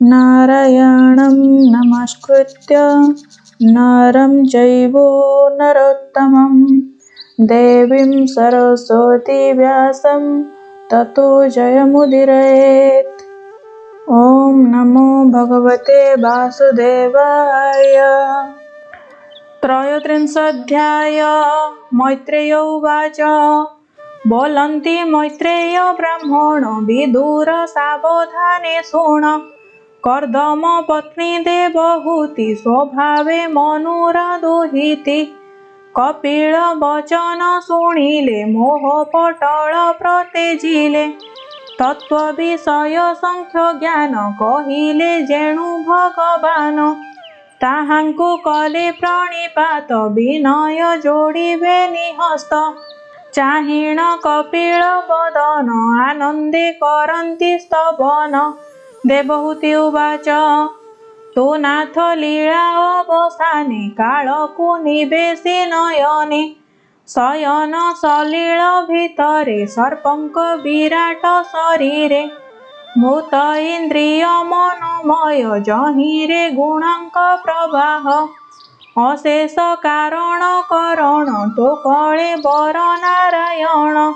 नारायणं नमस्कृत्य नरं चैव नरोत्तमं देवीं सरस्वती व्यासं ततो जयमुदीरयेत्। ॐ नमो भगवते वासुदेवाय। त्रयोत्रिंशोऽध्याय। मैत्रेय उवाच बोलन्ति मैत्रेय ब्राह्मणो विदुर सावधाने शृण। कर्दम पत्नी देवहूति स्वभावे मनुरादुहिति। कपिल वचन शुणिले मोह पटल प्रतेजिले। तत्व विषय संख्य ज्ञान कहिले जेणु भगवान। ताहांकु कले प्रणिपात विनय जोड़िबे निहस्त। चाहिण कपिल वदन आनंदे करन्ति स्तवन। देवहूति उवाच तु नाथ लीला अवसाने कालकु निवेशि नयने। शयन सलील भितरे सर्पंक विराट शरीरे। भूत इंद्रिय मनोमय जहिरे गुणांक प्रवाह। अशेष कारण करण तो कळे बर नारायण।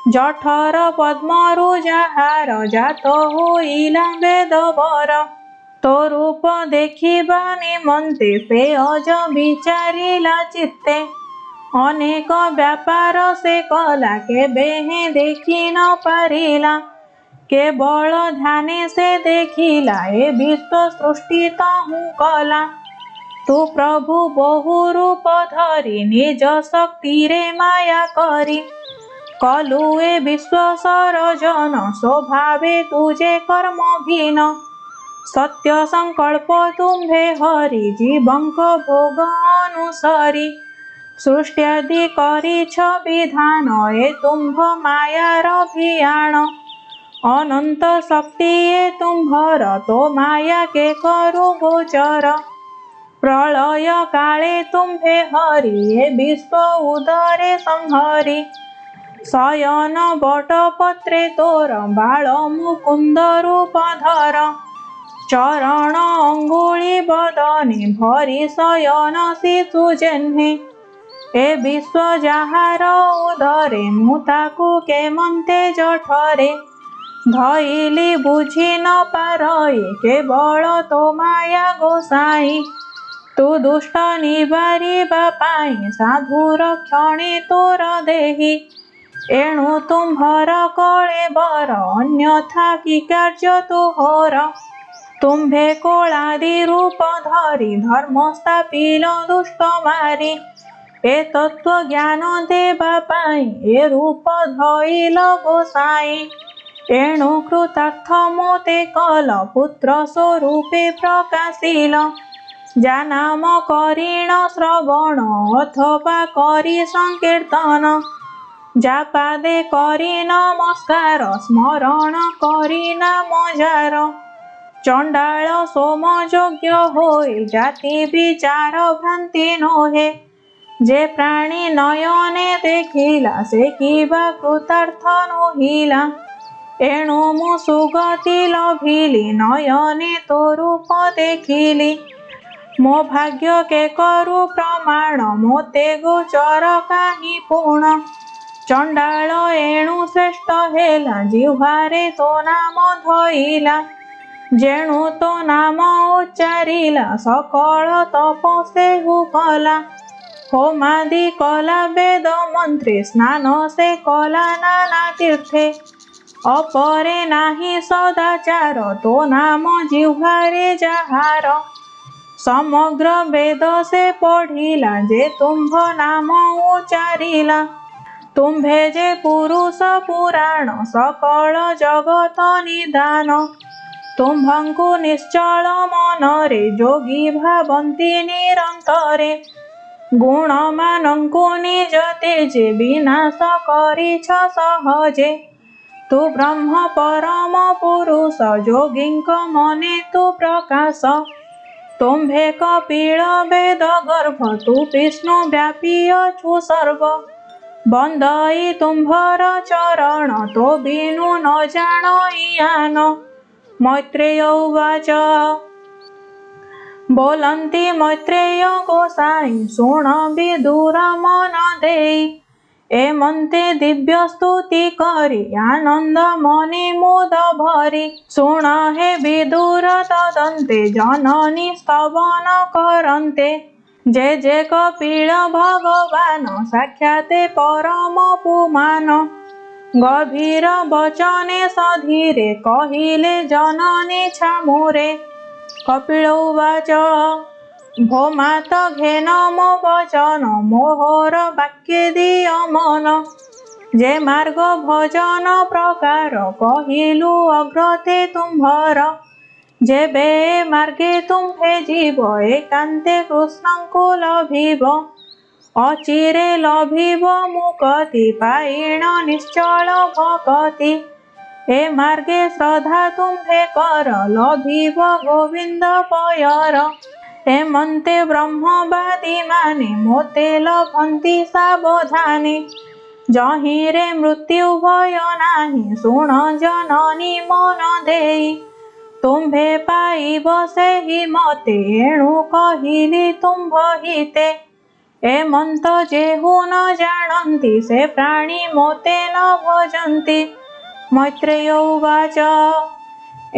जठर पद्मरु जाहार जात होइला वेदवर। तो रूप देखिबा निमन्ते से अज विचारिला चित्ते। अनेक व्यापार से कला केबे हे देखि न पारिला। केवल ध्याने से देखिला ए विश्व सृष्टि तहु कला। तू प्रभु बहु रूप धरि निज शक्ति रे माया करी। कलु ए विश्व सरजन स्वभावे तुझे कर्म भीन। सत्य संकल्प तुम्भे हरि जीवंक भोग अनुसरी। सृष्ट्यादि करिछ विधान ए तुम्भ मायार अभियान। अनंत शक्ति ए तुम्भर तो माया के करु गोचर। प्रलय काले तुम्भे हरि ए विश्व उदरे संहरी। शयन बटपत्रे तोर बाल मुकुंद रूप धर। चरण अंगुली बदने भरी शयन शिशु जेह्ने। ए विश्व जाहार उदरे मुताकु केमन्ते जठरे। धइली बुझी न पारई केवल तो माया गोसाई। तू दुष्ट निबारिबा पाई साधु रक्षणे तोर देहि। एणु तुम्भर कळे बर अन्यथा कि कार्य तुहोर। तुम्भे कोलादि रूप धरि धर्म स्थापिल दुष्ट मारी। ए तत्व ज्ञान देबा पाई ए रूप धइल गोसाई। एणु कृतार्थ मोते कल पुत्र स्वरूपे प्रकाशिल। जा नाम करिण श्रवण अथवा करि संकीर्तन। जा पादे करि नमस्कार स्मरण करि नाम जार। चंडाल सोम योग्य होय जाति विचार भ्रांति नोहे। जे प्राणी नयने देखिला से किबा कृतार्थ नोहिला। एणु मु सुगति लभिली नयने तो रूप देखिली। मो भाग्य के करू प्रमाण मोते गोचर काहि पुण। चंडाल एणु श्रेष्ठ हेला जिह्वारे तो नाम धइला। जेणु तो नाम उच्चारिला सकल तप सेहु कला। होमादि कला वेद मंत्रे स्नान से कला नाना तीर्थे। अपरे नाही सदाचार तो नाम जिह्वारे जाहार। समग्र वेद से पढ़िला जे तुम्भ नाम उच्चारिला। तुम्भे जे पुरुष पुराण सकल जगत निदान। तुम्भंकु निश्चल मनरे जोगी भावन्ति निरंतरे। गुणमानंकु निज तेजे विनाश करिछ सहजे। तु ब्रह्म परम पुरुष जोगिंक मने तु प्रकाश। तुम्भे कपिल वेद गर्भ तु विष्णु व्यापी अछु सर्व। बंदई तुम्भर चरण तो बिनु न जानो इयान। मैत्रेय उवाच बोलन्ति मैत्रेय गोसाई शृण विदुर मन देई एमन्ते दिव्य स्तुति करी आनंद मने मोद भरी शृण हे विदुर तदन्ते जननी स्तवन करन्ते जे जे कपिल भगवान साक्षाते परम पुमान गभीर वचने सधीरे कहिले जननी छामुरे कपिल उवाच भो मात घेन मो वचन मोहर वाक्य दिय मन जे मार्ग भजन प्रकार कहिलु अग्रते तुम्भर जेबे मार्गे तुम्भे जीव एकांते कृष्णंकु लभिब अचिरे लभिब मुक्ति पाइण निश्चल भक्ति ए मार्गे श्रद्धा तुम्भे कर लभिब गोविंद पयर एमन्ते ब्रह्मवादी माने मोते लभन्ति सावधानी जहिरे मृत्यु भय नाही शुण जननी मन देई तुम्भे पाइब सेहि मते एणु कहिली तुम्भ हिते एमन्त जेहु न जानन्ति से प्राणी मोते न भजन्ति मैत्रेय उवाच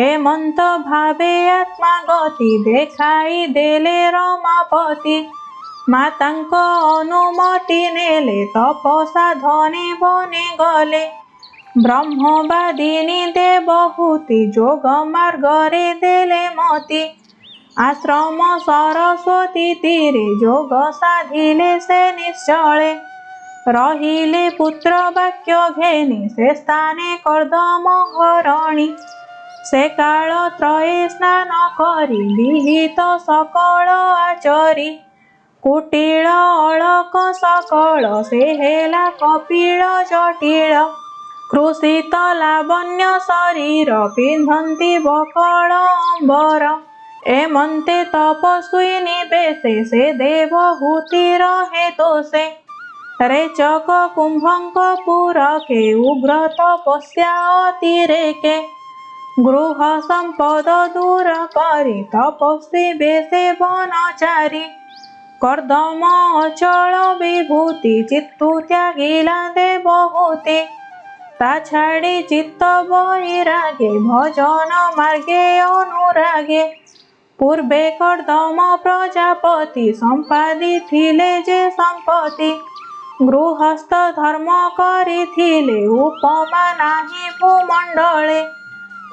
एमन्त भावे आत्मा गति देखाई देले रमापति मातांक अनुमति नेले तपसा धने बने गले ब्रह्मवादिनी देवहूति जोग मार्गरे देले मति आश्रम सरस्वती तीरे जोग साधिले से निश्चले रहिले पुत्र वाक्य घेनी से स्थाने कर्दम हरणी से काल त्रये स्नान करी विहित सकल आचरी कुटिल अलक सकल से हेला कपिल जटिल कृषित लावण्य शरीर पिंधन्ति बकल अंबर एमन्ते तपस्वी निवेशे से देवहूति रहे तोषे रेचक कुंभंक पुरके उग्र तपस्या अतिरेके गृह संपद दूर करी तपस्वी बेसे वनचारी कर्दम अचल विभूति चित्तु त्यागिला देवहूति ता छाड़ी चित्त वैरागे भजन मार्गे अनुरागे पूर्वे कर्दम प्रजापति संपादी थिले जे संपत्ति गृहस्थ धर्म करिथिले उपमा नाही भूमंडले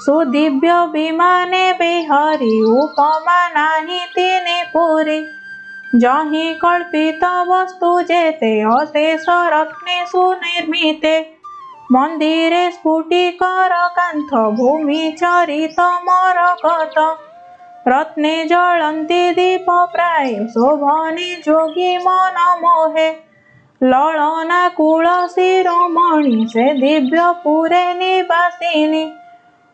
सुदिव्य विमाने बिहारी उपमा नाही तिनि पुरी जहि कल्पित वस्तु जेते अशेष रत्ने सुनिर्मिते मंदिरे स्फुटिकर कांथ भूमि चरित मरकत रत्ने जलन्ति दीप प्राय शोभने जोगी मन मोहे ललना कुल शिरोमणि से दिव्य पुरे निवासिनी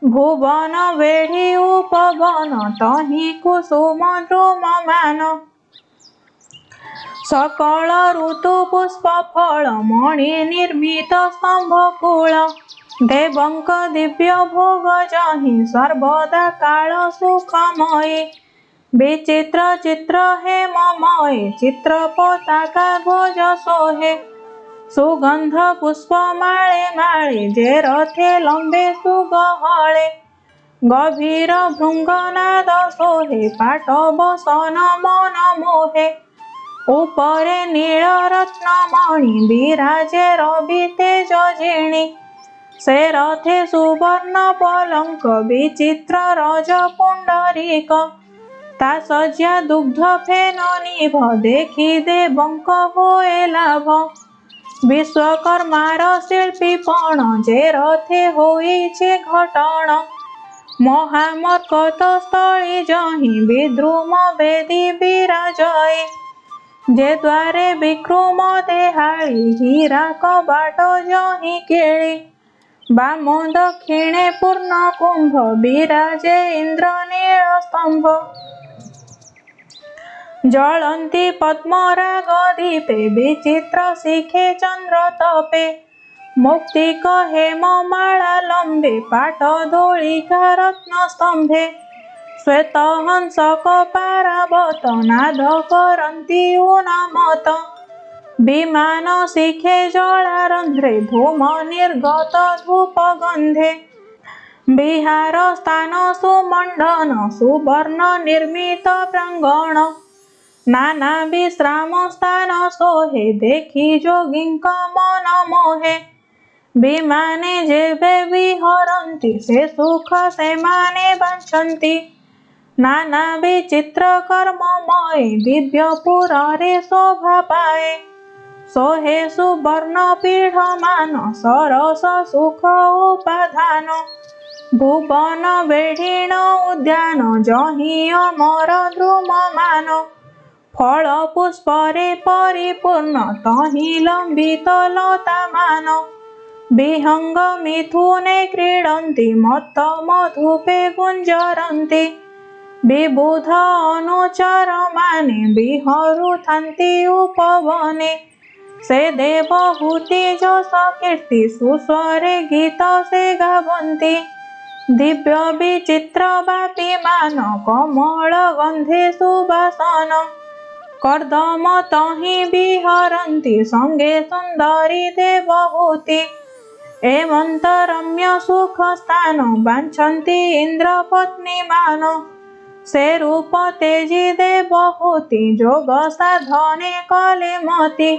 भुवन वेढ़ी उपवन तहि कुसुम द्रुम मान सकल ऋतु पुष्प फल मणि निर्मित स्तंभ कूल देवंक दिव्य भोग जहि सर्वदा काल सुखमयी विचित्र चित्र हेममये चित्र पताका ध्वज सोहे सुगंध पुष्प माळे माळे जे रथे लंबे सुगहळे गभीर भृंगनाद सोहे पाट बसन मन मोहे उपरे नील रत्नमणि विराजे रवि तेज जिणी से रथे सुवर्ण पलंक विचित्र रज पुंडरीक ता सज्जा दुग्ध फेन निभ देखी देवंक होए लाभ विश्वकर्मार शिल्पी पण जे रथे होइछे घटण महामर्कत स्थली जहि विद्रुम वेदी विराजय जे द्वारे विक्रम देहाळी हीरा कबाट जहि केळी बाम दक्षिणे पूर्ण कुंभ विराजे इंद्र नील स्तंभ जलंती पद्मराग दीपे विचित्र शिखे चंद्र तपे मुक्ति कहे माला लंबे पाट दोलिका रत्न स्तंभे श्वेत हंस पारावत नाद करती उन्मत विमान शिखे जलारंध्रे धूम निर्गत धूप गंधे विहार स्थान सुमंडन सुवर्ण निर्मित प्रांगण नाना विश्राम स्थान सोहे देखी जोगी मन मोहे विमाने जेबे विहरन्ति से सुख से माने बांछन्ति नाना विचित्र कर्ममय दिव्यपुरे शोभा पाए सोहे सुवर्ण पीठमान सरस सुख उपाधान भुवन बेढ़ीण उद्यान जही अमर द्रुममान फल पुष्परे परिपूर्ण तही लंबित लतामान विहंग मिथुने क्रीडन्ति मत्त मधुपे गुंजरन्ति विबुध अनुचर माने विहरुथन्ति उपवने से देवहूति जस कीर्ति सुस्वरे गीत से गावन्ति दिव्य विचित्र व्यापी मान कमल गंधे सुवासन कर्दम तही विहरन्ति संगे सुंदरी देवहूति एवंत रम्य सुख स्थान बांछन्ति इंद्र पत्नी मान से रूप तेजी देवहूति जोग साधने कले मति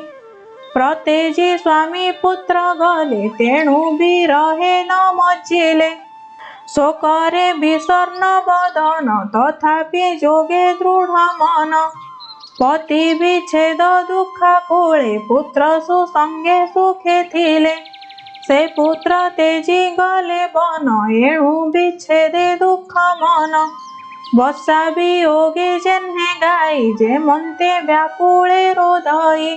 प्रतेजी स्वामी पुत्र गले तेणु विरहे न मज्जिले शोकरे विषर्ण बदन तथापि जोगे दृढ़ मन पति विच्छेद दुख कूले पुत्र सुसंगे सुखे थिले से पुत्र तेजी गले बन एणु विच्छेदे दुख मन वर्षा वियोगे जेन्हे गाई जे मंते व्याकुले रोदई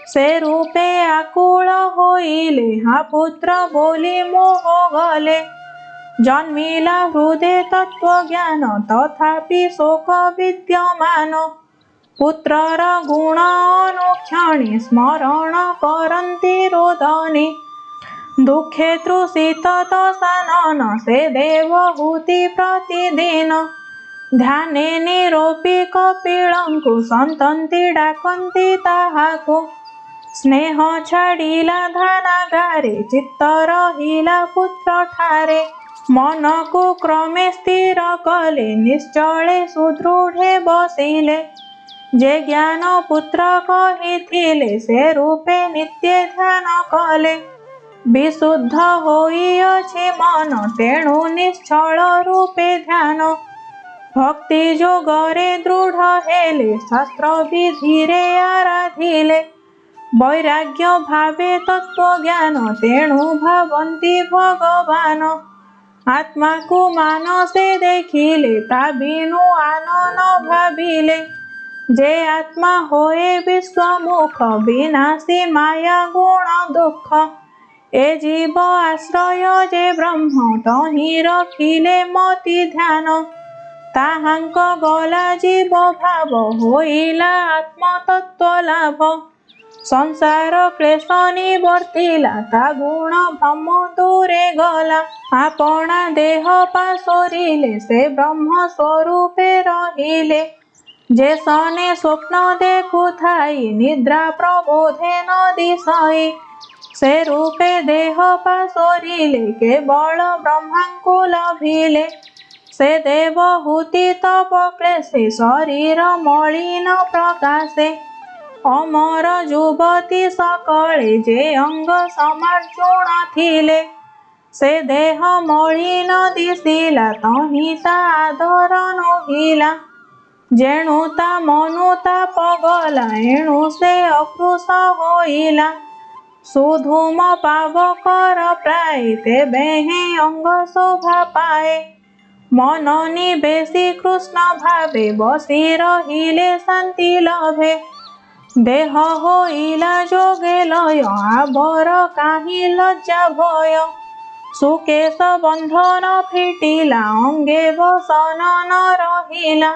से रूपे आकुल होइले हा पुत्र बोली मोह गले जन्मिला हृदय तत्व ज्ञान तथापि शोक विद्यमान पुत्रर गुण अनुक्षणे स्मरण करन्ति रोदने दुखे तृषित तसानन से देवहूति प्रतिदिन ध्याने निरोपी कपिलंकु सन्तन्ति डाकन्ति ताहाकु स्नेह छाड़िला धनागारे चित्त रहिला पुत्र ठारे मन को क्रमे स्थिर कले निश्चले सुदृढ़े बसिले जे ज्ञान पुत्र कहिथिले से रूपे नित्य ध्यान कले विशुद्ध होइअछि मन तेणु निश्चल रूपे ध्यान भक्ति जोगरे दृढ़ हेले शास्त्र विधिरे आराधिले वैराग्य भावे तत्व ज्ञान तेणु भावन्ति भगवान आत्मा को मानसे देखिले ता बिनु आनन भाविले जे आत्मा होए विश्वमुख विनाशी माया गुण दुख ए जीव आश्रय जे ब्रह्म तही रखिले मति ध्यान ताहांक गला जीव भाव होइला आत्म तत्व लाभ संसार क्लेश निवर्तिला ता गुण भ्रम दूरे गला आपना देह पासोरिले से ब्रह्म स्वरूपे रहिले जे सने स्वप्न देखु थाई निद्रा प्रबोधे न दिशई से रूपे देह पासोरिले केवल ब्रह्मांकु लभिले से देवहूति तप क्लेशे शरीर मलिन प्रकाशे अमर युवती सकले जे अंग समार्जुन थिले से देह मलिन दिशिला तही ता आदर नहिला जेणु ता मनु ता पगला एणु से अकृश होइला सुधूम पावकर प्राय तेबे हे अंग शोभा पाए मन निवेशी कृष्ण भावे बसी रहिले शांति लभे देह होइला जोगे लय आबर काहि लज्जा भय सुकेश बंधन फिटिला अंगे बसन न रहिला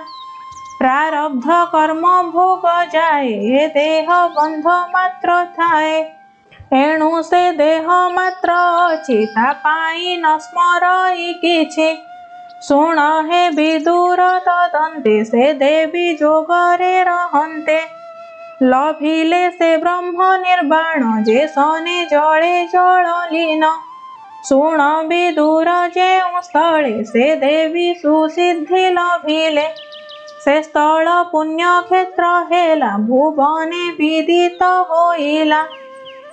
प्रारब्ध कर्म भोग जाए देह बंध मात्र थाए एणु से देह मात्र अछि ता पाई न स्मरई किछि। शुण हे विदुर तदन्ते से देवी जोगरे रहन्ते। लभिले से ब्रह्म निर्वाण जे सने जले जललीन। शुण विदुर जेउ स्थले से देवी सुसिद्धि लभिले। से स्थल पुण्य क्षेत्र हेला भुवने विदित होइला।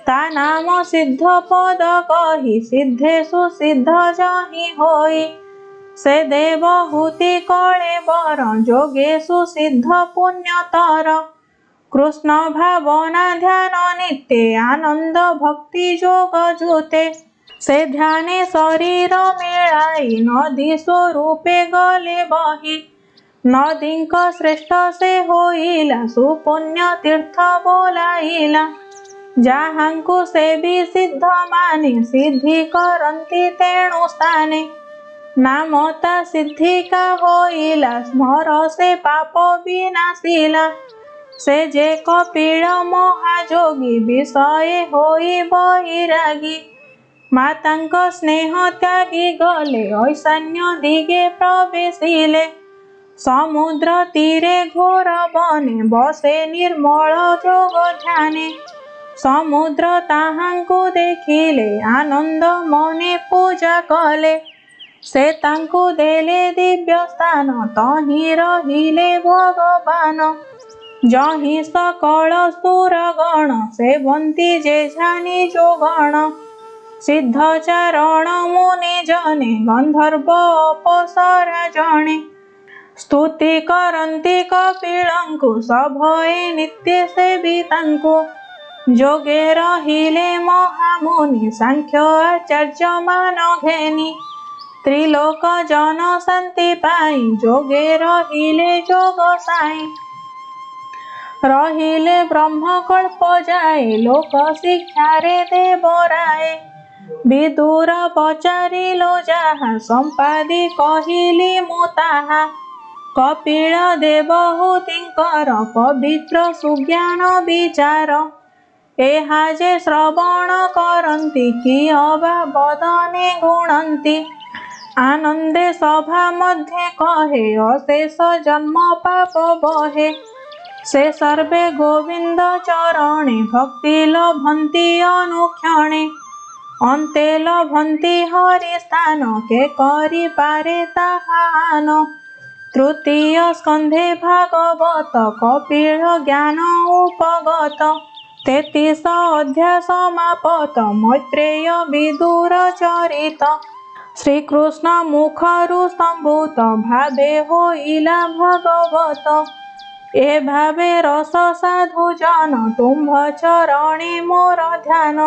ता नाम सिद्ध पद कही सिद्धेषु सिद्ध जाहि होई। से देवहूति कळे बर जोगेषु सिद्ध पुण्यतर। कृष्ण भावना ध्यान नित्य आनंद भक्ति जोग जुते। से ध्याने शरीर मेलाई नदी स्वरूपे गले बही। नदींक श्रेष्ठ से होइला सुपुण्य तीर्थ बोलाइला। जाहांकु से भी सिद्ध माने सिद्धि करन्ति तेणु स्थाने। नामता सिद्धिका होइला स्मर से पाप विनाशिला। से जे कपिल महाजोगी विषये होई बैरागी। मातांक स्नेह त्यागी गले ऐशान्य दिगे प्रवेशिले। समुद्र तीरे घोर बने बसे निर्मल जोग ध्याने। समुद्र ताहांकु देखिले आनंद मने पूजा कले। से तांकु देले दिव्य स्थान तहि रहिले भगवान। जहि सकल सुरगण सेवन्ति जे जानि जोगण। सिद्ध चारण मुनि जने गंधर्व अप्सरा जने। स्तुति करन्ति कपिलंकु सभये नित्य सेवितांकु। जोगे रहिले महामुनि सांख्य आचार्य मान घेनी। त्रिलोक जन शांति पाई जोगे रहिले जोग साई। रहिले ब्रह्म कल्प जाए लोक शिक्षा रे देवराए। विदुर पचारिलो जाहा संपादी कहिली मु ताहा। कपिल देवहूतिंकर पवित्र सुज्ञान विचार। एहा जे श्रवण करन्ति किय वा बदने गुणन्ति। आनंदे सभा मध्ये कहे अशेष जन्म पाप बहे। से सर्वे गोविंद चरणे भक्ति लभन्ति अनुक्षणे। अन्ते लभन्ति हरि स्थान के करि पारे ताहान। तृतीय स्कंधे भागवत कपिल ज्ञान उपगत। 33 अध्याय समाप्त मैत्रेय विदुर चरित। श्रीकृष्ण मुखरु संभूत भावे होइला भागवत। ए भावे रस साधु जन तुम्भ चरणे मोर ध्यान।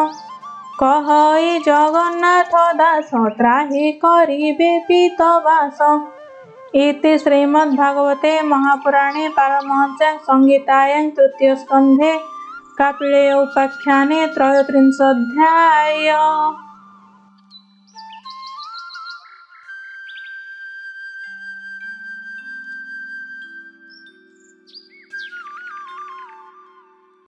कहई जगन्नाथ दास त्राहि करिबे पीतवास। इति श्रीमद्भागवते महापुराणे पारमहंस्यां संहितायां तृतीय स्कंधे कापिले उपाख्याने 33 अध्याय।